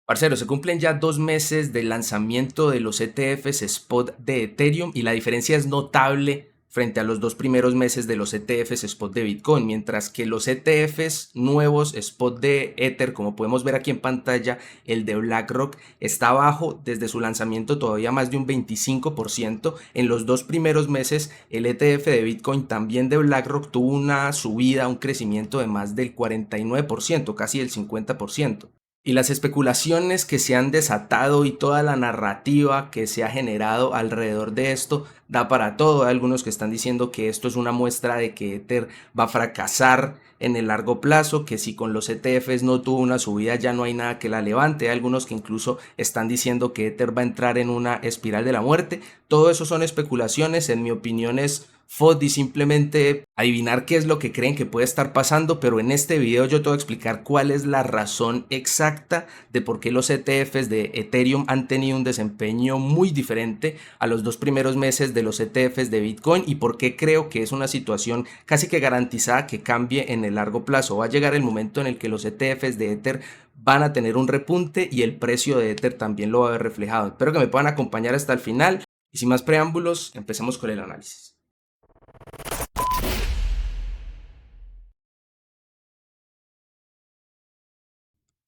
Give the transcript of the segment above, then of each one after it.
Parcero, se cumplen ya 2 meses del lanzamiento de los ETFs Spot de Ethereum y la diferencia es notable frente a los 2 primeros meses de los ETFs Spot de Bitcoin, mientras que los ETFs nuevos Spot de Ether, como podemos ver aquí en pantalla, el de BlackRock está bajo desde su lanzamiento todavía más de un 25%. En los 2 primeros meses el ETF de Bitcoin también de BlackRock tuvo una subida, un crecimiento de más del 49%, casi el 50%. Y las especulaciones que se han desatado y toda la narrativa que se ha generado alrededor de esto da para todo. Hay algunos que están diciendo que esto es una muestra de que Ether va a fracasar en el largo plazo, que si con los ETFs no tuvo una subida ya no hay nada que la levante. Hay algunos que incluso están diciendo que Ether va a entrar en una espiral de la muerte. Todo eso son especulaciones, en mi opinión es FOD y simplemente adivinar qué es lo que creen que puede estar pasando, pero en este video yo te voy a explicar cuál es la razón exacta de por qué los ETFs de Ethereum han tenido un desempeño muy diferente a los 2 primeros meses de los ETFs de Bitcoin y por qué creo que es una situación casi que garantizada que cambie en el largo plazo. Va a llegar el momento en el que los ETFs de Ether van a tener un repunte y el precio de Ether también lo va a ver reflejado. Espero que me puedan acompañar hasta el final y sin más preámbulos, empecemos con el análisis.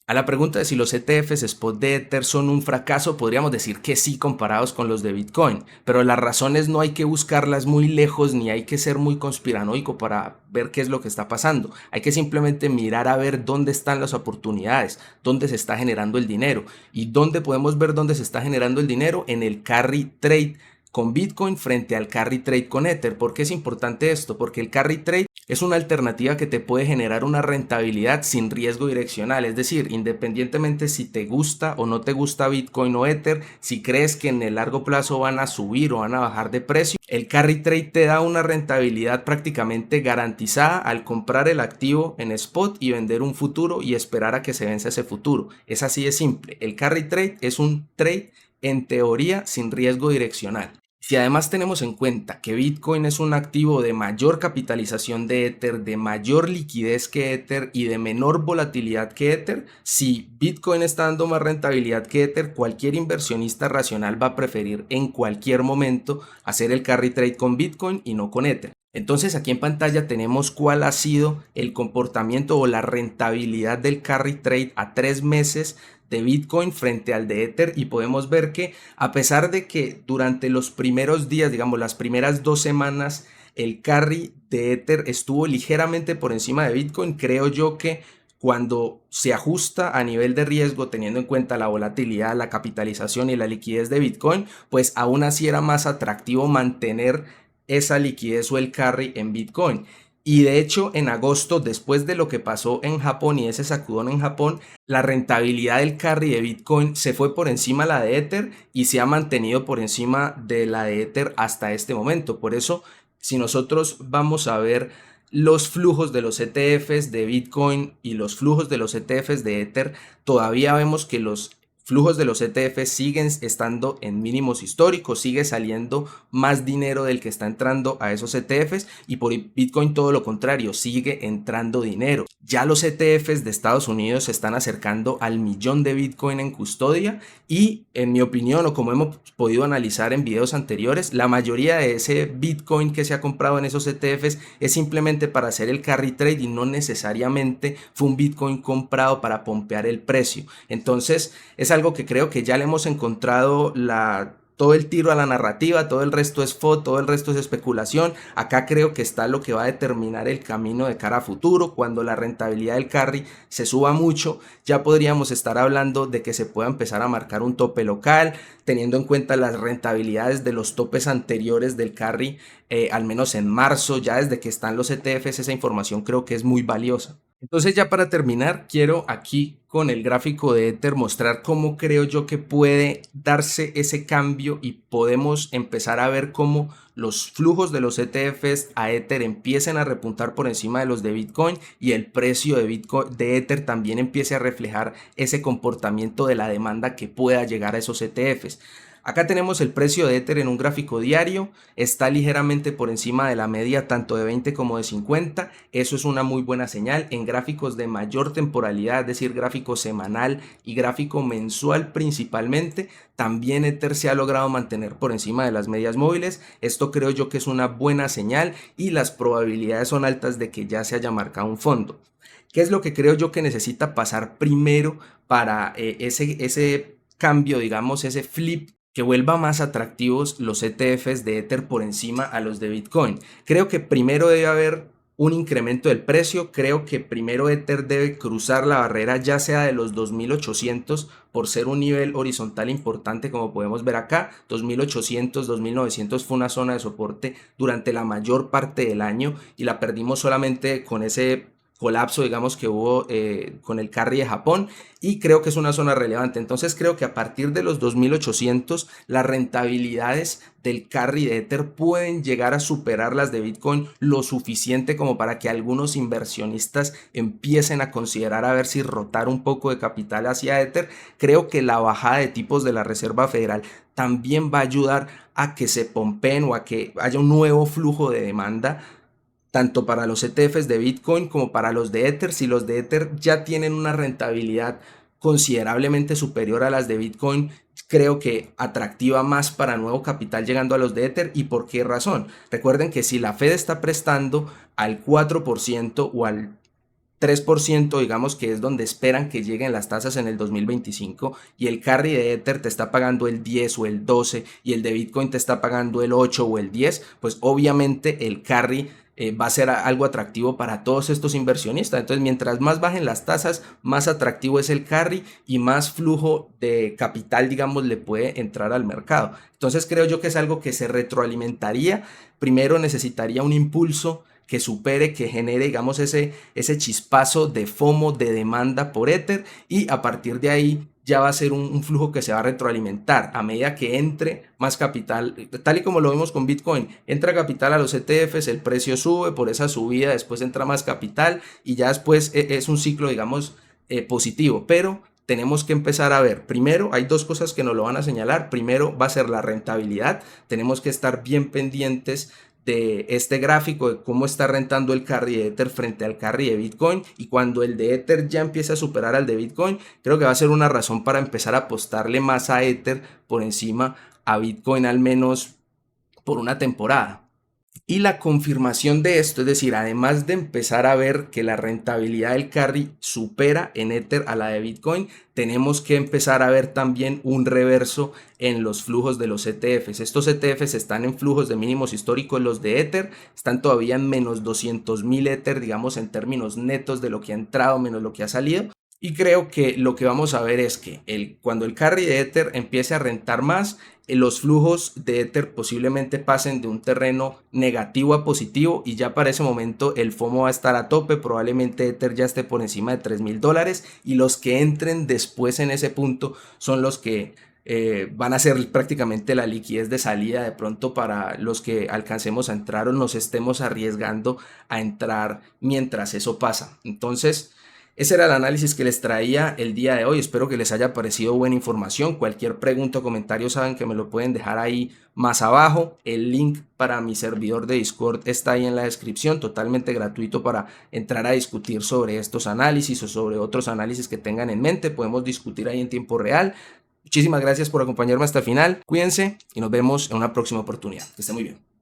A la pregunta de si los ETFs Spot de Ether son un fracaso, podríamos decir que sí comparados con los de Bitcoin, pero las razones no hay que buscarlas muy lejos ni hay que ser muy conspiranoico para ver qué es lo que está pasando. Hay que simplemente mirar a ver dónde están las oportunidades, dónde se está generando el dinero y dónde podemos ver dónde se está generando el dinero en el carry trade con Bitcoin frente al carry trade con Ether. ¿Por qué es importante esto? Porque el carry trade es una alternativa que te puede generar una rentabilidad sin riesgo direccional, es decir, independientemente si te gusta o no te gusta Bitcoin o Ether, si crees que en el largo plazo van a subir o van a bajar de precio, el carry trade te da una rentabilidad prácticamente garantizada al comprar el activo en spot y vender un futuro y esperar a que se venza ese futuro. Es así de simple. El carry trade es un trade en teoría sin riesgo direccional. Si además tenemos en cuenta que Bitcoin es un activo de mayor capitalización de Ether, de mayor liquidez que Ether y de menor volatilidad que Ether, si Bitcoin está dando más rentabilidad que Ether, cualquier inversionista racional va a preferir en cualquier momento hacer el carry trade con Bitcoin y no con Ether. Entonces aquí en pantalla tenemos cuál ha sido el comportamiento o la rentabilidad del carry trade a 3 meses de Bitcoin frente al de Ether y podemos ver que a pesar de que durante los primeros días, digamos las primeras 2 semanas, el carry de Ether estuvo ligeramente por encima de Bitcoin, creo yo que cuando se ajusta a nivel de riesgo, teniendo en cuenta la volatilidad, la capitalización y la liquidez de Bitcoin, pues aún así era más atractivo mantener esa liquidez o el carry en Bitcoin. Y de hecho, en agosto, después de lo que pasó en Japón y ese sacudón en Japón, la rentabilidad del carry de Bitcoin se fue por encima de la de Ether y se ha mantenido por encima de la de Ether hasta este momento. Por eso, si nosotros vamos a ver los flujos de los ETFs de Bitcoin y los flujos de los ETFs de Ether, todavía vemos que los flujos de los ETFs siguen estando en mínimos históricos, sigue saliendo más dinero del que está entrando a esos ETFs y por Bitcoin todo lo contrario, sigue entrando dinero. Ya los ETFs de Estados Unidos se están acercando al millón de Bitcoin en custodia y en mi opinión o como hemos podido analizar en videos anteriores, la mayoría de ese Bitcoin que se ha comprado en esos ETFs es simplemente para hacer el carry trade y no necesariamente fue un Bitcoin comprado para pompear el precio. Entonces es algo que creo que ya le hemos encontrado todo el tiro a la narrativa, todo el resto es FOD, todo el resto es especulación. Acá creo que está lo que va a determinar el camino de cara a futuro. Cuando la rentabilidad del carry se suba mucho, ya podríamos estar hablando de que se pueda empezar a marcar un tope local, teniendo en cuenta las rentabilidades de los topes anteriores del carry, al menos en marzo, ya desde que están los ETFs, esa información creo que es muy valiosa. Entonces ya para terminar, quiero aquí con el gráfico de Ether mostrar cómo creo yo que puede darse ese cambio y podemos empezar a ver cómo los flujos de los ETFs a Ether empiecen a repuntar por encima de los de Bitcoin y el precio de Bitcoin de Ether también empiece a reflejar ese comportamiento de la demanda que pueda llegar a esos ETFs. Acá tenemos el precio de Ether en un gráfico diario, está ligeramente por encima de la media tanto de 20 como de 50, eso es una muy buena señal. En gráficos de mayor temporalidad, es decir, gráfico semanal y gráfico mensual principalmente, también Ether se ha logrado mantener por encima de las medias móviles. Esto creo yo que es una buena señal y las probabilidades son altas de que ya se haya marcado un fondo. ¿Qué es lo que creo yo que necesita pasar primero para ese cambio, digamos, ese flip que vuelva más atractivos los ETFs de Ether por encima a los de Bitcoin? Creo que primero debe haber un incremento del precio, creo que primero Ether debe cruzar la barrera ya sea de los 2800 por ser un nivel horizontal importante como podemos ver acá, 2800, 2900 fue una zona de soporte durante la mayor parte del año y la perdimos solamente con ese colapso, digamos, que hubo con el carry de Japón, y creo que es una zona relevante. Entonces creo que a partir de los 2800 las rentabilidades del carry de Ether pueden llegar a superar las de Bitcoin lo suficiente como para que algunos inversionistas empiecen a considerar a ver si rotar un poco de capital hacia Ether. Creo que la bajada de tipos de la Reserva Federal también va a ayudar a que se pompeen o a que haya un nuevo flujo de demanda tanto para los ETFs de Bitcoin como para los de Ether. Si los de Ether ya tienen una rentabilidad considerablemente superior a las de Bitcoin, creo que atractiva más para nuevo capital llegando a los de Ether. ¿Y por qué razón? Recuerden que si la Fed está prestando al 4% o al 3%, digamos que es donde esperan que lleguen las tasas en el 2025, y el carry de Ether te está pagando el 10 o el 12 y el de Bitcoin te está pagando el 8 o el 10, pues obviamente el carry va a ser algo atractivo para todos estos inversionistas. Entonces, mientras más bajen las tasas, más atractivo es el carry y más flujo de capital, digamos, le puede entrar al mercado. Entonces, creo yo que es algo que se retroalimentaría. Primero necesitaría un impulso que supere, que genere, digamos, ese chispazo de FOMO, de demanda por Ether, y a partir de ahí ya va a ser un flujo que se va a retroalimentar a medida que entre más capital, tal y como lo vimos con Bitcoin. Entra capital a los ETFs, el precio sube, por esa subida después entra más capital y ya después es un ciclo, digamos, positivo. Pero tenemos que empezar a ver, primero hay dos cosas que nos lo van a señalar. Primero va a ser la rentabilidad, tenemos que estar bien pendientes de este gráfico de cómo está rentando el carry de Ether frente al carry de Bitcoin, y cuando el de Ether ya empiece a superar al de Bitcoin, creo que va a ser una razón para empezar a apostarle más a Ether por encima a Bitcoin, al menos por una temporada. Y la confirmación de esto, es decir, además de empezar a ver que la rentabilidad del carry supera en Ether a la de Bitcoin, tenemos que empezar a ver también un reverso en los flujos de los ETFs. Estos ETFs están en flujos de mínimos históricos, los de Ether están todavía en menos 200.000 Ether, digamos, en términos netos de lo que ha entrado menos lo que ha salido. Y creo que lo que vamos a ver es que cuando el carry de Ether empiece a rentar más, los flujos de Ether posiblemente pasen de un terreno negativo a positivo, y ya para ese momento el FOMO va a estar a tope. Probablemente Ether ya esté por encima de $3.000, y los que entren después en ese punto son los que van a ser prácticamente la liquidez de salida de pronto para los que alcancemos a entrar o nos estemos arriesgando a entrar mientras eso pasa. Entonces, ese era el análisis que les traía el día de hoy. Espero que les haya parecido buena información. Cualquier pregunta o comentario saben que me lo pueden dejar ahí más abajo. El link para mi servidor de Discord está ahí en la descripción, totalmente gratuito para entrar a discutir sobre estos análisis o sobre otros análisis que tengan en mente. Podemos discutir ahí en tiempo real. Muchísimas gracias por acompañarme hasta el final. Cuídense y nos vemos en una próxima oportunidad. Que esté muy bien.